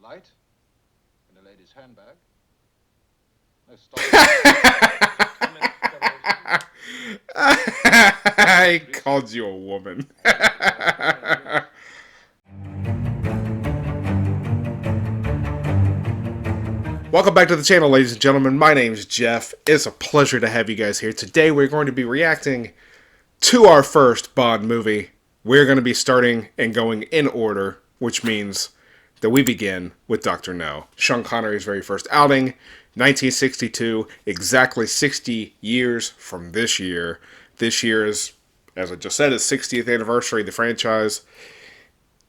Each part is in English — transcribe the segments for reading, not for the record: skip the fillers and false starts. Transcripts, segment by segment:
light in a lady's handbag. No stop. I called you a woman. Welcome back to the channel, ladies and gentlemen. My name's Jeff. It's a pleasure to have you guys here. Today we're going to be reacting to our first Bond movie. We're going to be starting and going in order, which means that we begin with Dr. No. Sean Connery's very first outing, 1962, exactly 60 years from this year. This year is, as I just said, is 60th anniversary of the franchise,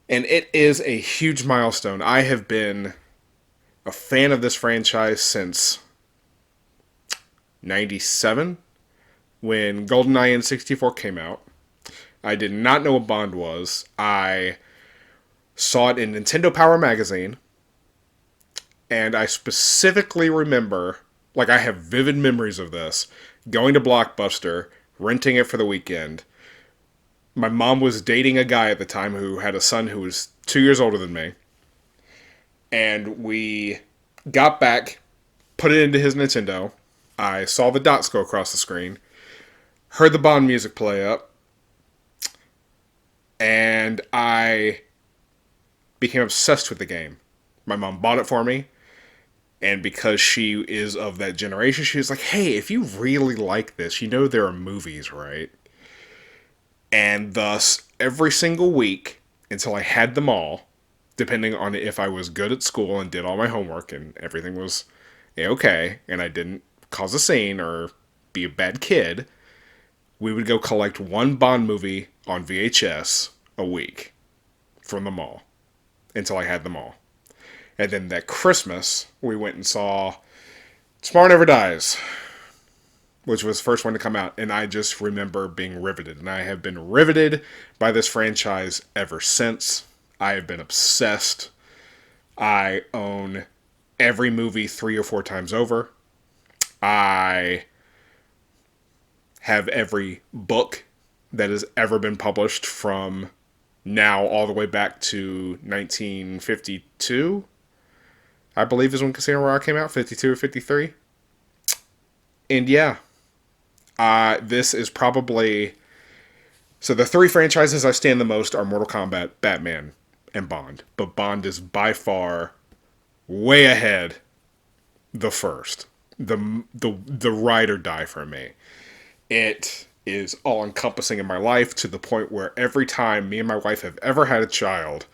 and it is a huge milestone. I have been a fan of this franchise since 97, when GoldenEye N64 came out. I did not know what Bond was. I saw it in Nintendo Power Magazine, and I specifically remember, like I have vivid memories of this, going to Blockbuster, renting it for the weekend. My mom was dating a guy at the time who had a son who was 2 years older than me. And we got back, put it into his Nintendo. I saw the dots go across the screen, heard the Bond music play up, and I became obsessed with the game. My mom bought it for me, and because she is of that generation, she was like, hey, if you really like this, you know there are movies, right? And thus, every single week, until I had them all, depending on if I was good at school and did all my homework and everything was okay, and I didn't cause a scene or be a bad kid, we would go collect one Bond movie on VHS a week from the mall until I had them all. And then that Christmas, we went and saw Tomorrow Never Dies, which was the first one to come out, and I just remember being riveted. And I have been riveted by this franchise ever since. I have been obsessed. I own every movie 3 or 4 times over. I have every book that has ever been published from now all the way back to 1952. I believe is when Casino Royale came out, 52 or 53. And yeah, this is probably... So the 3 franchises I stand the most are Mortal Kombat, Batman, and Bond. But Bond is by far way ahead the first. The ride or die for me. It is all encompassing in my life to the point where every time me and my wife have ever had a child,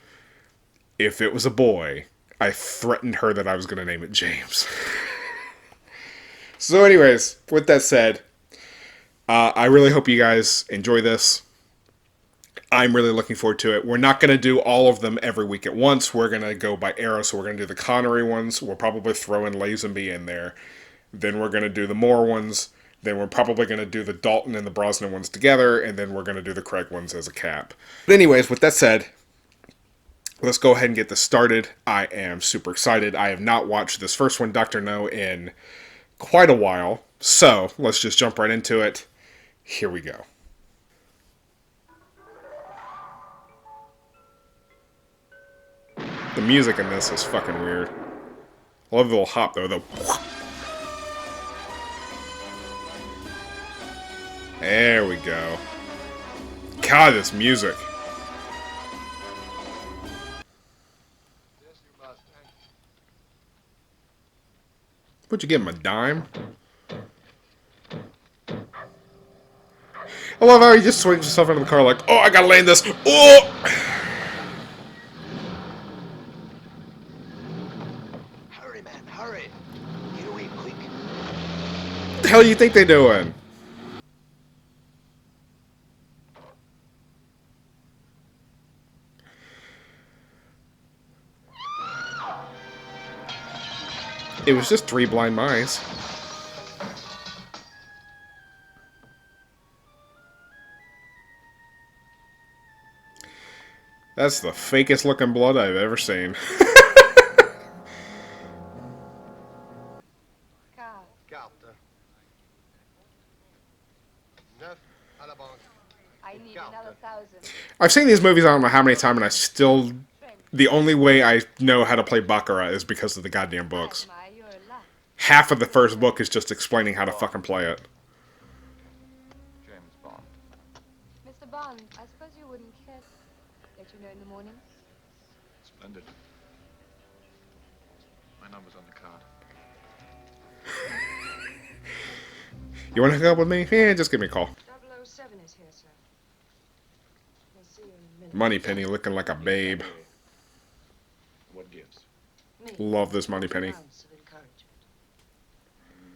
if it was a boy, I threatened her that I was going to name it James. So anyways, with that said, I really hope you guys enjoy this. I'm really looking forward to it. We're not going to do all of them every week at once. We're going to go by era, so we're going to do the Connery ones. We'll probably throw in Lazenby in there. Then we're going to do the Moore ones. Then we're probably going to do the Dalton and the Brosnan ones together. And then we're going to do the Craig ones as a cap. But anyways, with that said, let's go ahead and get this started. I am super excited. I have not watched this first one, Dr. No, in quite a while. So let's just jump right into it. Here we go. The music in this is fucking weird. I love the little hop though. There we go. God, this music. What'd you give him, a dime? I love how he just swings himself into the car like, oh, I gotta land this. Oh! Hurry, man, hurry. Get away quick. What the hell do you think they're doing? It was just 3 blind mice. That's the fakest looking blood I've ever seen. Carte. Neuf à la banque. I need another 1,000. I've seen these movies I don't know how many times, and I still The only way I know how to play Baccarat is because of the goddamn books. I admire your luck. Half of the first book is just explaining how to fucking play it. James Bond. Mr. Bond, I suppose you wouldn't care let you know in the morning. Splendid. My number's on the card. You want to hook up with me? Yeah, just give me a call. 007 is here, sir. We'll see you in a minute. Moneypenny looking like a babe. What gives? Me. Love this Moneypenny. An ounce of encouragement.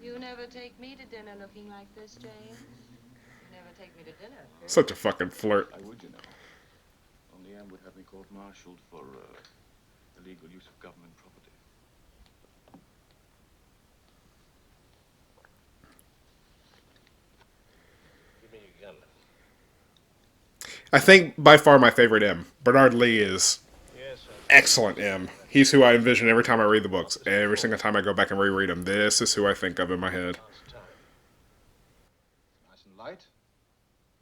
You never take me to dinner looking like this, James. You never take me to dinner. Girl. Such a fucking flirt. I would, you know. Only Anne would have me court-martialed for illegal use of government property. Give me your gun. I think by far my favorite M. Bernard Lee is Yes, sir. excellent M. He's who I envision every time I read the books. Every single time I go back and reread them. This is who I think of in my head. Last time. Nice and light.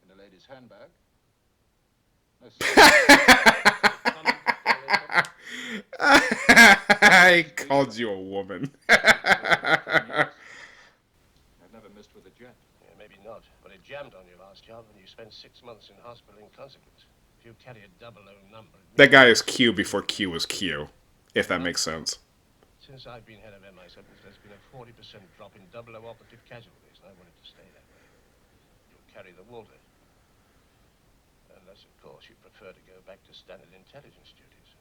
In a lady's handbag. No I called you a woman. I've never missed with a jet. Yeah, maybe not. But it jammed on your last job and you spent 6 months in hospital in consequence. If you carry a 00 number... That guy is Q before Q was Q. If that makes sense. Since I've been head of MI7, there's been a 40% drop in 00 operative casualties, and I want it to stay that way. You'll carry the Walther. Unless, of course, you prefer to go back to standard intelligence duties.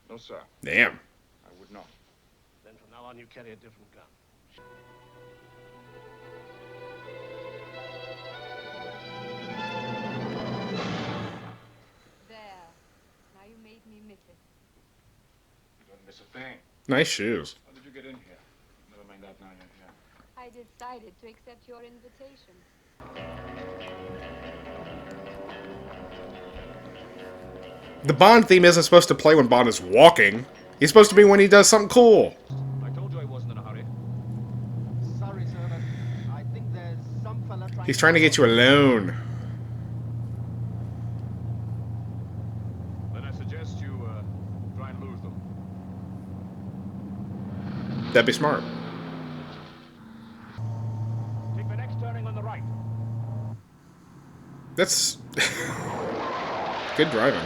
No, sir. Damn. I would not. Then from now on, you carry a different gun. There. Now you made me miss it. You don't miss a thing. Nice shoes. How did you get in here? Never mind that now, you're here. I decided to accept your invitation. The Bond theme isn't supposed to play when Bond is walking. He's supposed to be when he does something cool. I told you I wasn't in a hurry. Sorry, sir, but I think there's some fella trying. He's trying to get you alone. Then I suggest you try and lose them. That'd be smart. Take the next turning on the right. That's good driving.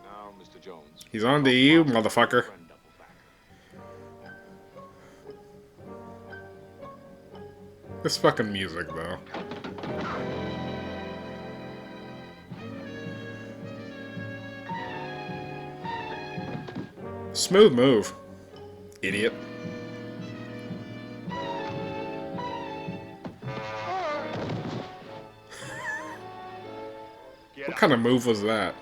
Now, Mr. Jones. He's on to you, motherfucker. Friend double back. This fucking music, though. Smooth move. Idiot. What kind of move was that?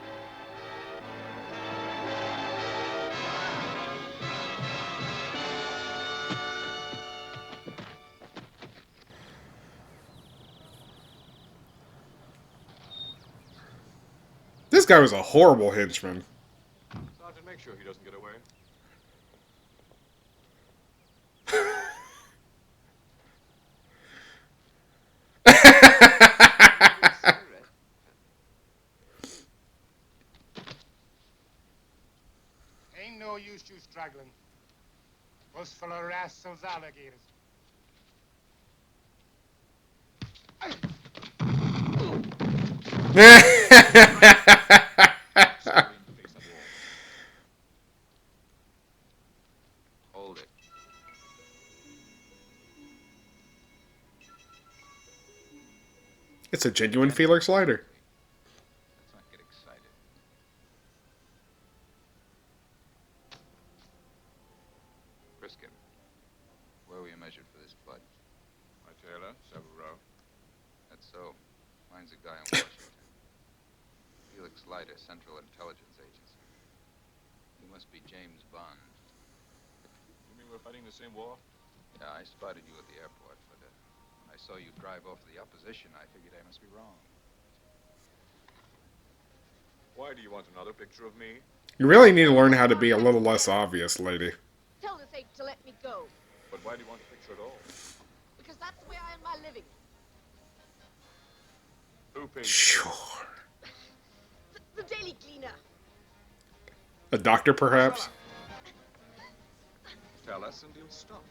This guy was a horrible henchman. Sergeant, make sure he doesn't get away. Ain't no use you struggling. Us full of rascals alligators. Hold it. It's a genuine Felix slider. Let's not get excited. Briskin, where were you measured for this bud? My tailor, several row. That's so. Mine's a guy in Washington. Felix Leiter, Central Intelligence Agency. You must be James Bond. You mean we're fighting the same war? Yeah, I spotted you at the airport, but when I saw you drive off the opposition, I figured I must be wrong. Why do you want another picture of me? You really need to learn how to be a little less obvious, lady. Tell this ape to let me go, But why do you want to fix her at all? because that's the way I earn my living. Who pays? Sure. The Daily Cleaner. A doctor, perhaps? Tell us and you'll stop.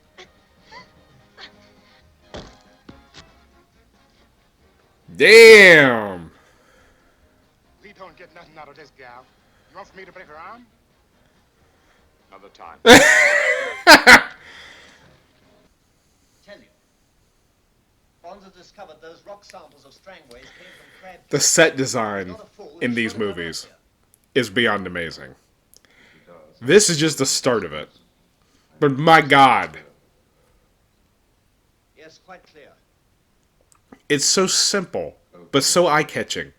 Damn! We don't get nothing out of this gal. You want for me to break her arm? Another time. Tell you. Bonds have discovered those rock samples of Strangways came from Crab Cave. The set design Not a fool, in he's these sure to come movies up here. is beyond amazing. This is just the start of it. But my god, Yes, quite clear. it's so simple, but so eye-catching.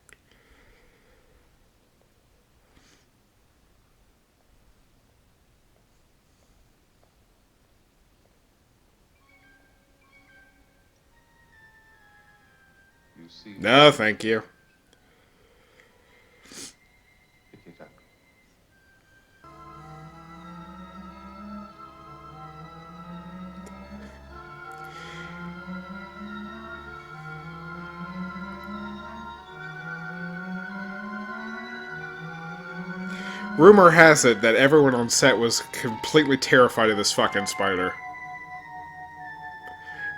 You see. No, thank you. Pick it up. Rumor has it that everyone on set was completely terrified of this fucking spider.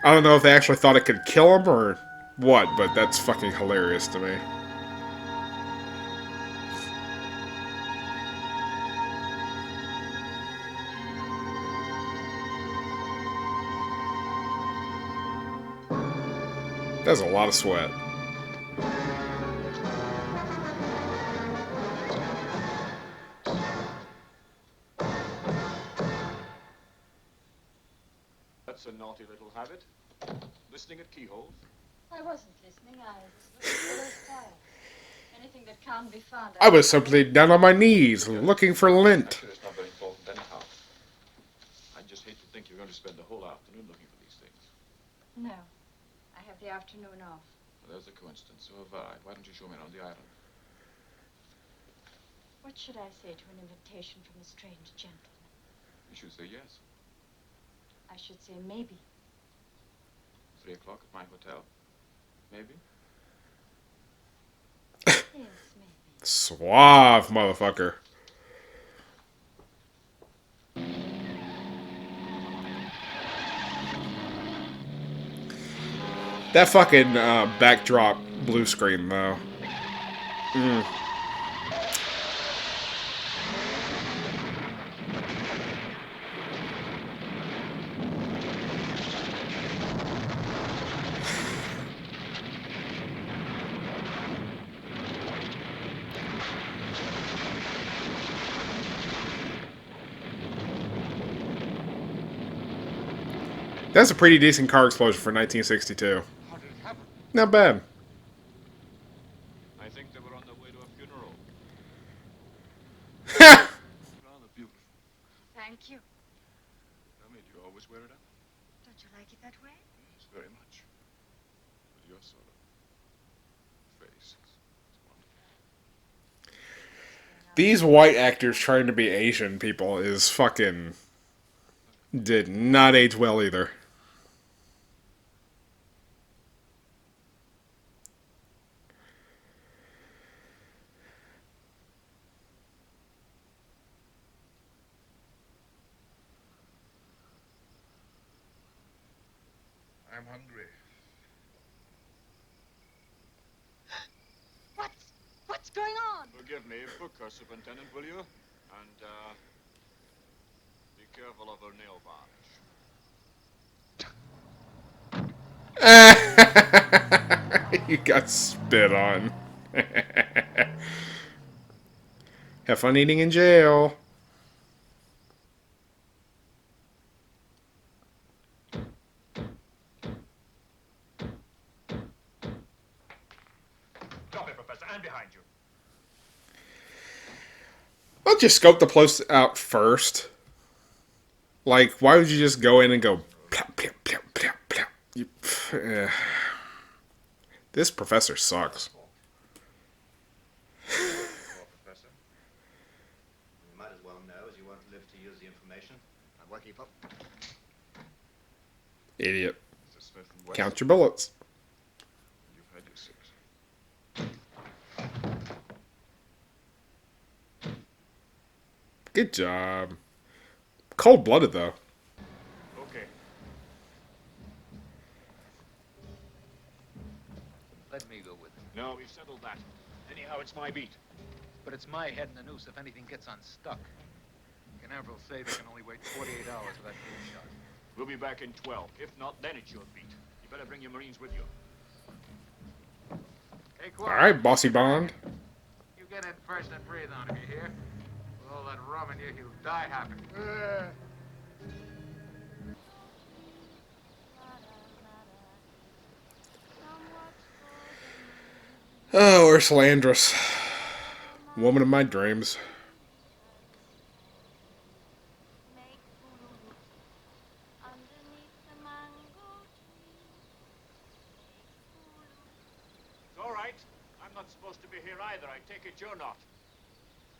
I don't know if they actually thought it could kill him or what, but that's fucking hilarious to me. That's a lot of sweat. That's a naughty little habit. Listening at keyholes. I wasn't listening. I was looking for those files. Anything that can't be found. I was simply down on my knees looking for lint. Actually, it's not very important anyhow. I just hate to think you're going to spend the whole afternoon looking for these things. No. I have the afternoon off. Well, there's a coincidence. So have I. Why don't you show me around the island? What should I say to an invitation from a strange gentleman? You should say yes. I should say maybe. 3 o'clock at my hotel. Maybe? Yes, maybe. Suave, motherfucker. That fucking backdrop blue screen, though. That's a pretty decent car explosion for 1962. How did it happen? Not bad. I think they were on their way to a funeral. Ha! Rather beautiful. Thank you. Tell me, do you always wear it up? Don't you like it that way? Yes, very much. With your sort of face. It's wonderful. These white actors trying to be Asian people is fucking... did not age well either. I'm hungry. What's going on? Forgive me. Book her, Superintendent, will you? And, be careful of her nail varnish. You got spit on. Have fun eating in jail. Drop it, Professor. I'm behind you. Why don't you scope the place out first? Like, why would you just go in and go... plop, plop, plop, plop, plop? This professor sucks. Professor. people. Idiot. Mr. Smith and West, Count your bullets. you've had your 6. Good job. Cold-blooded, though. Okay. Let me go with him. No, we've settled that. Anyhow, it's my beat. But it's my head in the noose if anything gets unstuck. Canaveral say they can only wait 48 hours without being shot. We'll be back in 12. If not, then it's your beat. You better bring your Marines with you. Hey, All right, Bossy Bond. You get in first and breathe on him, you hear? With all that rum in you, he'll die happy. Oh, Ursula Andress. Woman of my dreams. It's all right. I'm not supposed to be here either. I take it you're not.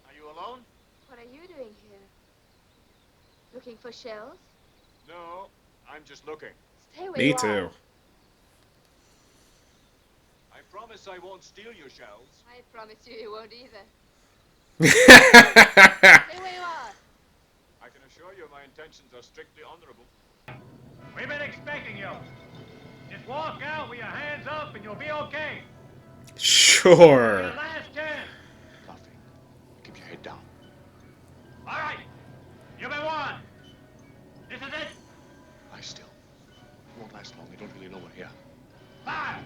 Are you alone? What are you doing here? Looking for shells? No, I'm just looking. Stay where Me you too. I promise I won't steal your shells. I promise you won't either. All Stay where you are. I can assure you my intentions are strictly honorable. We've been expecting you. Just walk out with your hands up and you'll be okay. Sure. Your last chance. Nothing. Keep your head down. All right. You've been warned. This is it. Lie still. It won't last long. They don't really know we're here. Fire.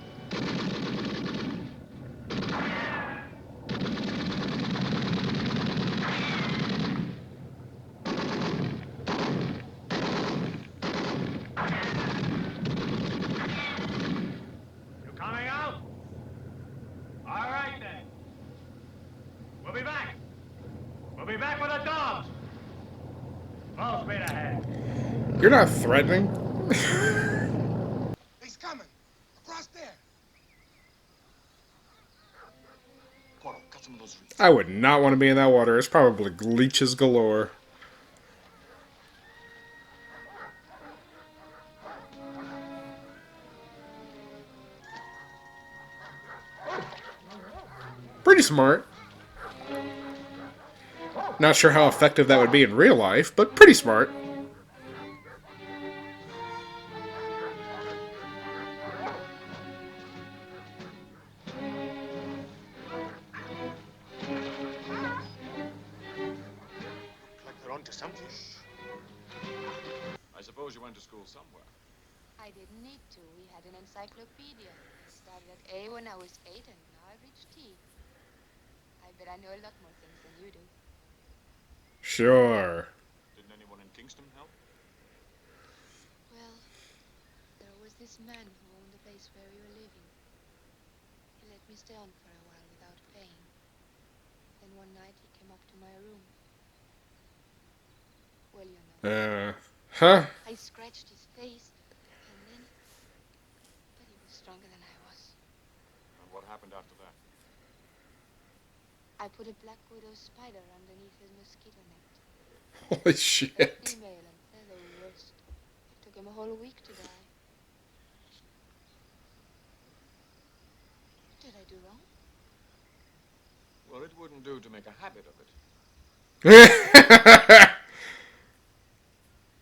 You coming out? All right then. We'll be back. We'll be back with the dogs. Full speed ahead. You're not threatening. He's coming. Across there. Portal, cut some of those reeds. I would not want to be in that water. It's probably leeches galore. Pretty smart. Not sure how effective that would be in real life, but pretty smart. Like they're onto something. I suppose you went to school somewhere. I didn't need to. We had an encyclopedia. I started at A when I was 8 and now I've reached T. I bet I know a lot more things than you do. Sure. Didn't anyone in Kingston help? Well, there was this man who owned the place where we were living. He let me stay on for a while without paying. Then one night he came up to my room. Well, you know. Huh? I scratched his face, and then... But he was stronger than I was. And what happened after that? I put a black widow spider underneath his mosquito net. Holy shit. Female and they're the worst. It took him a whole week to die. What did I do wrong? Well, it wouldn't do to make a habit of it.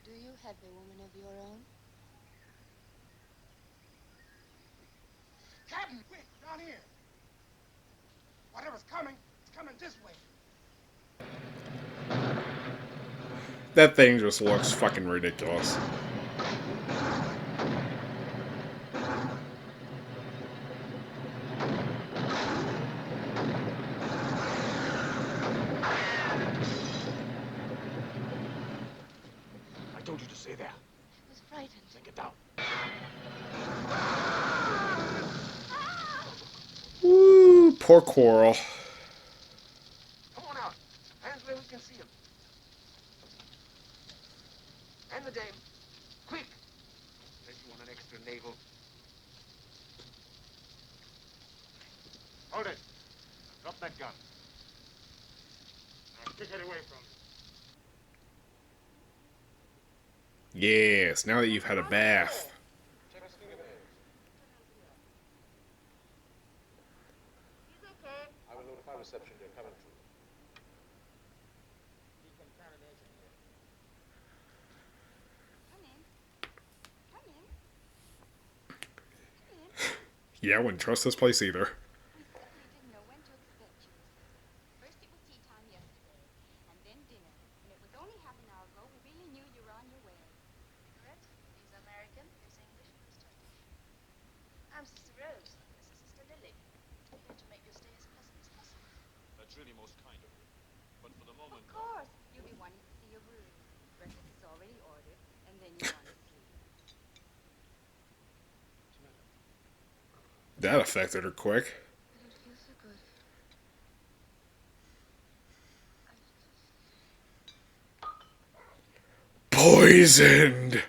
Do you have a woman of your own? Captain, quick, down here. Whatever's coming, it's coming this way. That thing just looks fucking ridiculous. I told you to stay there. I was frightened. Then get down. Woo, poor Quarrel. Come on out. Hands where we can see him. And the dame. Quick. Unless you want an extra navel. Hold it. Drop that gun. Now, take it away from me. Yes, now that you've had a bath. I will notify reception you're coming through. Come in. Come in. Come in. Yeah, I wouldn't trust this place either. We simply didn't know when to expect you. First it was tea time yesterday, and then dinner. And it was only half an hour ago we really knew you were on your way. Correct. He's American, there's English, and there's Turkish. I'm Sister Rose. This is Sister Lily. Here to make your stay as pleasant as possible. That's really most kind of you. But for the moment... Of course. You'll be wanting to see your room. Breakfast is already ordered, and then you want to sleep. That affected her quick. I don't feel so good. Poisoned!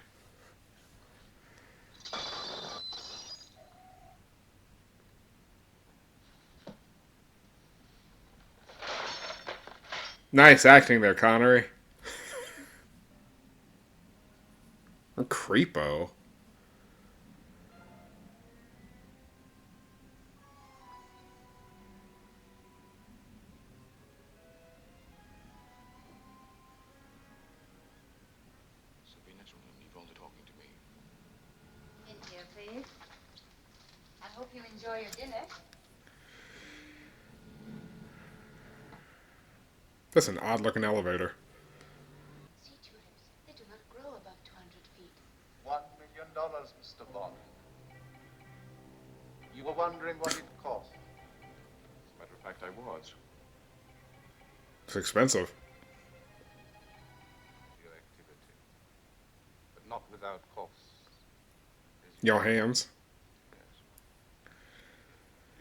Nice acting there, Connery. A creepo. Sabina's room, leave all the talking to me. In here, please. I hope you enjoy your dinner. That's an odd-looking elevator. Sea tulips, they do not grow above 200 feet. $1 million, Mr. Bond. You were wondering what it cost. As a matter of fact, I was. It's expensive. Your activity. But not without costs. Your hands. Yes.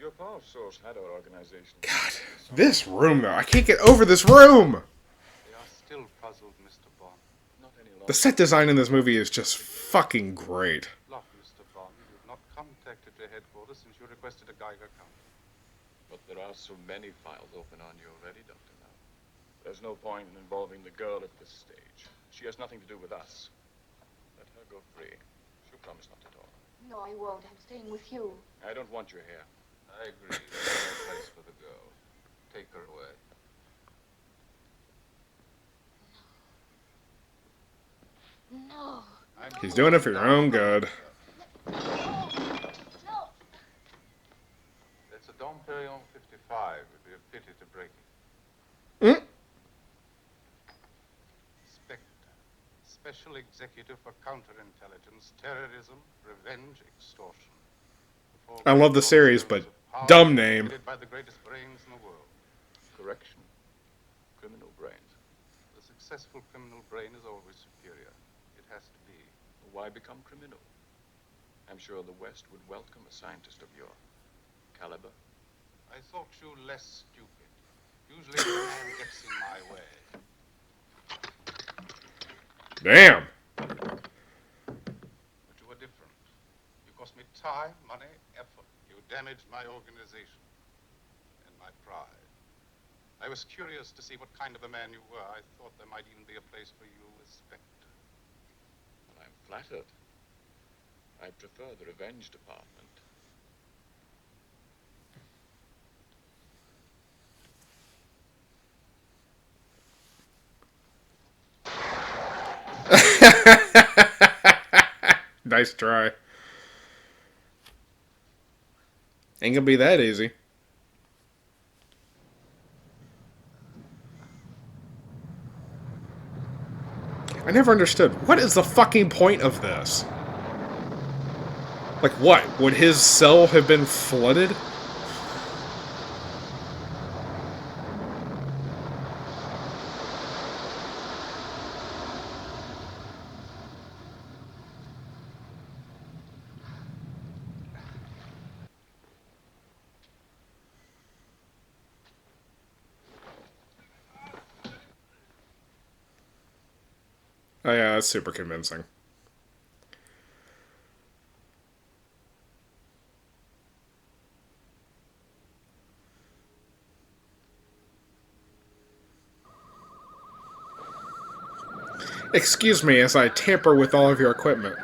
Your past source had our organization. God, this room though. I can't get over this room! They are still puzzled, Mr. Bond. Not any longer. The set design in this movie is just fucking great. Look, Mr. Bond, you've not contacted your headquarters since you requested a Geiger counter. But there are so many files open on you already, Dr. Now. There's no point in involving the girl at this stage. She has nothing to do with us. Let her go free. She'll promise not to talk. No, I won't. I'm staying with you. I don't want you here. I agree. There's no place for the girl. Take her away. No. He's doing it for your own good. No. It's a Dom Perignon 55. It'd be a pity to break it. Mm? Spectre. Special Executive for Counterintelligence, Terrorism, Revenge, Extortion. I love the series, but dumb name. By the greatest brains in the world. Correction. Criminal brains. The successful criminal brain is always superior. It has to be. Why become criminal? I'm sure the West would welcome a scientist of your caliber. I thought you less stupid. Usually the man gets in my way. Damn. But you were different. You cost me time, money, effort. You damaged my organization and my pride. I was curious to see what kind of a man you were. I thought there might even be a place for you as Spectre. Well, I'm flattered. I prefer the revenge department. Nice try. Ain't gonna be that easy. I never understood. What is the fucking point of this? Like what? Would his cell have been flooded? Oh yeah, that's super convincing. Excuse me as I tamper with all of your equipment.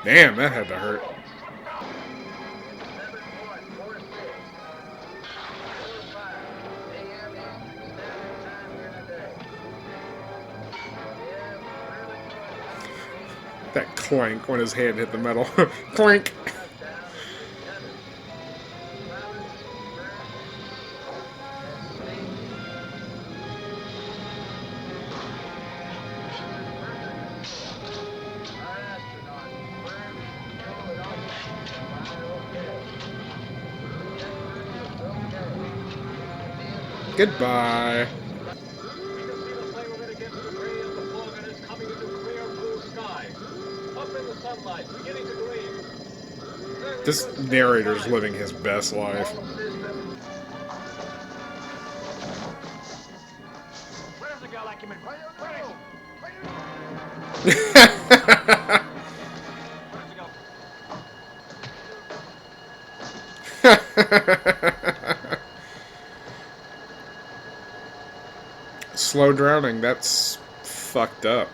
Damn, that had to hurt. That clank when his hand hit the metal. Clank! Goodbye. This narrator's living his best life. Where's a girl like him? Slow drowning, that's fucked up.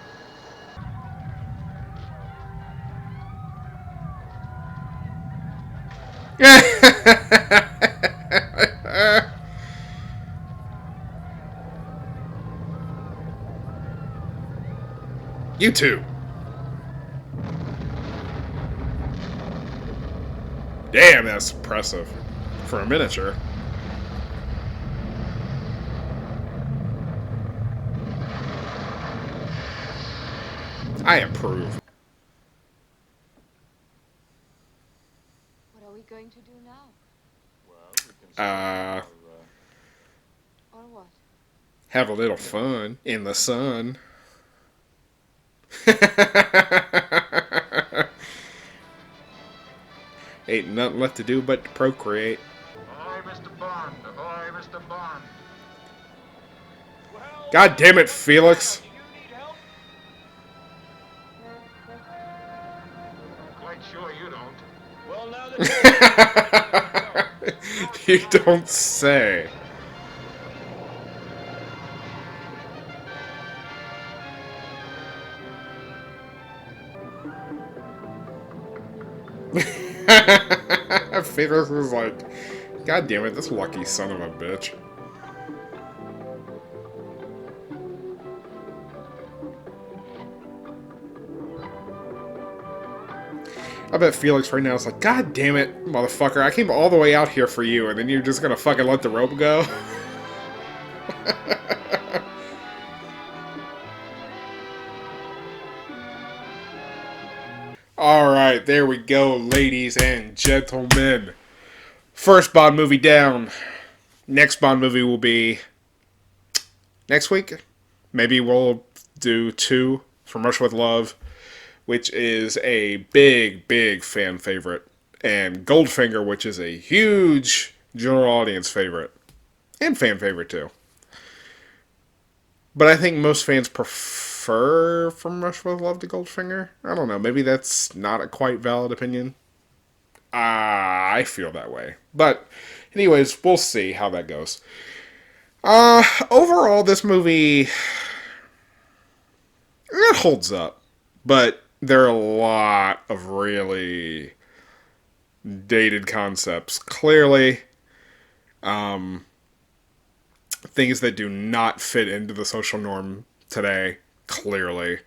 You too. Damn, that's impressive. For a miniature. I approve. What are we going to do now? Or what? Have a little fun in the sun. Ain't nothing left to do but to procreate. Ahoy, Mr. Bond. Ahoy, Mr. Bond. God damn it, Felix. Quite sure you don't. Well, now that You don't say. Felix was like, God damn it, this lucky son of a bitch. I bet Felix right now is like, God damn it, motherfucker, I came all the way out here for you, and then you're just gonna fucking let the rope go? Alright, there we go, ladies and gentlemen. First Bond movie down. Next Bond movie will be next week. Maybe we'll do 2 from Russia with Love, which is a big, big fan favorite. And Goldfinger, which is a huge general audience favorite. And fan favorite, too. But I think most fans prefer From Russia with Love to Goldfinger. I don't know. Maybe that's not a quite valid opinion. I feel that way. But, anyways, we'll see how that goes. Overall, this movie, it holds up. But there are a lot of really dated concepts. Clearly, things that do not fit into the social norm today. Clearly.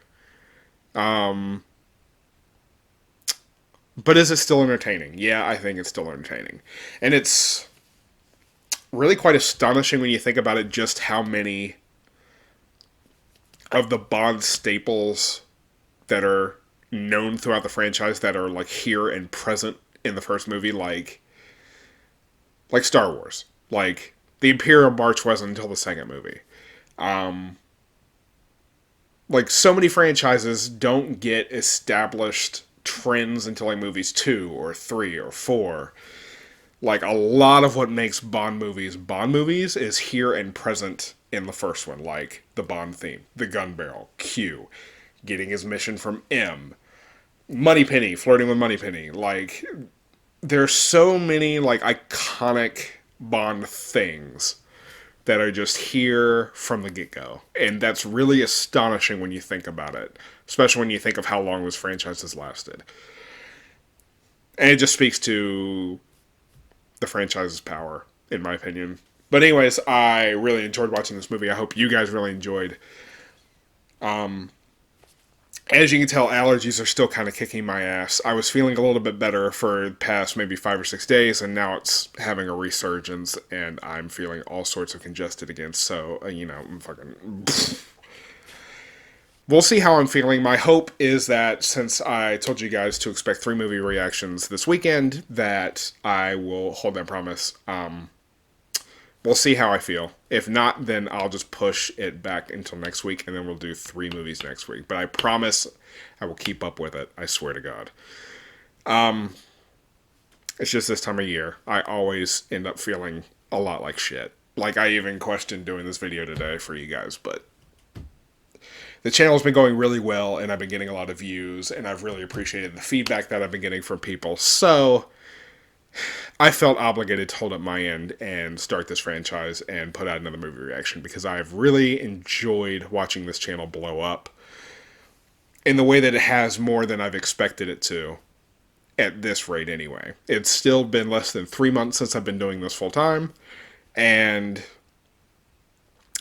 But is it still entertaining? Yeah, I think it's still entertaining. And it's really quite astonishing when you think about it, just how many of the Bond staples that are known throughout the franchise that are like here and present in the first movie, like Star Wars. Like, the Imperial March wasn't until the second movie. Like, so many franchises don't get established trends until like movies 2 or 3 or 4. Like, a lot of what makes Bond movies is here and present in the first one. Like, the Bond theme, the gun barrel, Q, getting his mission from M, Moneypenny, flirting with Moneypenny. Like, there's so many, like, iconic Bond things that are just here from the get-go. And that's really astonishing when you think about it. Especially when you think of how long this franchise has lasted. And it just speaks to the franchise's power, in my opinion. But anyways, I really enjoyed watching this movie. I hope you guys really enjoyed. As you can tell, allergies are still kind of kicking my ass. I was feeling a little bit better for the past maybe 5 or 6 days, and now it's having a resurgence, and I'm feeling all sorts of congested again. So, I'm fucking... We'll see how I'm feeling. My hope is that since I told you guys to expect 3 movie reactions this weekend, that I will hold that promise. We'll see how I feel. If not, then I'll just push it back until next week, and then we'll do 3 movies next week. But I promise I will keep up with it. I swear to God. It's just this time of year. I always end up feeling a lot like shit. Like, I even questioned doing this video today for you guys, but the channel's been going really well, and I've been getting a lot of views, and I've really appreciated the feedback that I've been getting from people. So I felt obligated to hold up my end and start this franchise and put out another movie reaction because I've really enjoyed watching this channel blow up in the way that it has more than I've expected it to at this rate anyway. It's still been less than 3 months since I've been doing this full time, and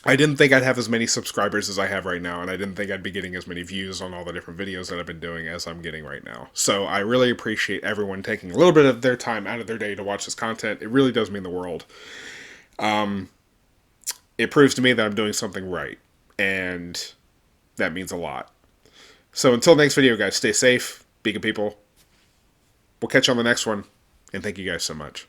I didn't think I'd have as many subscribers as I have right now, and I didn't think I'd be getting as many views on all the different videos that I've been doing as I'm getting right now. So I really appreciate everyone taking a little bit of their time out of their day to watch this content. It really does mean the world. It proves to me that I'm doing something right, and that means a lot. So until next video, guys, stay safe, be good people. We'll catch you on the next one, and thank you guys so much.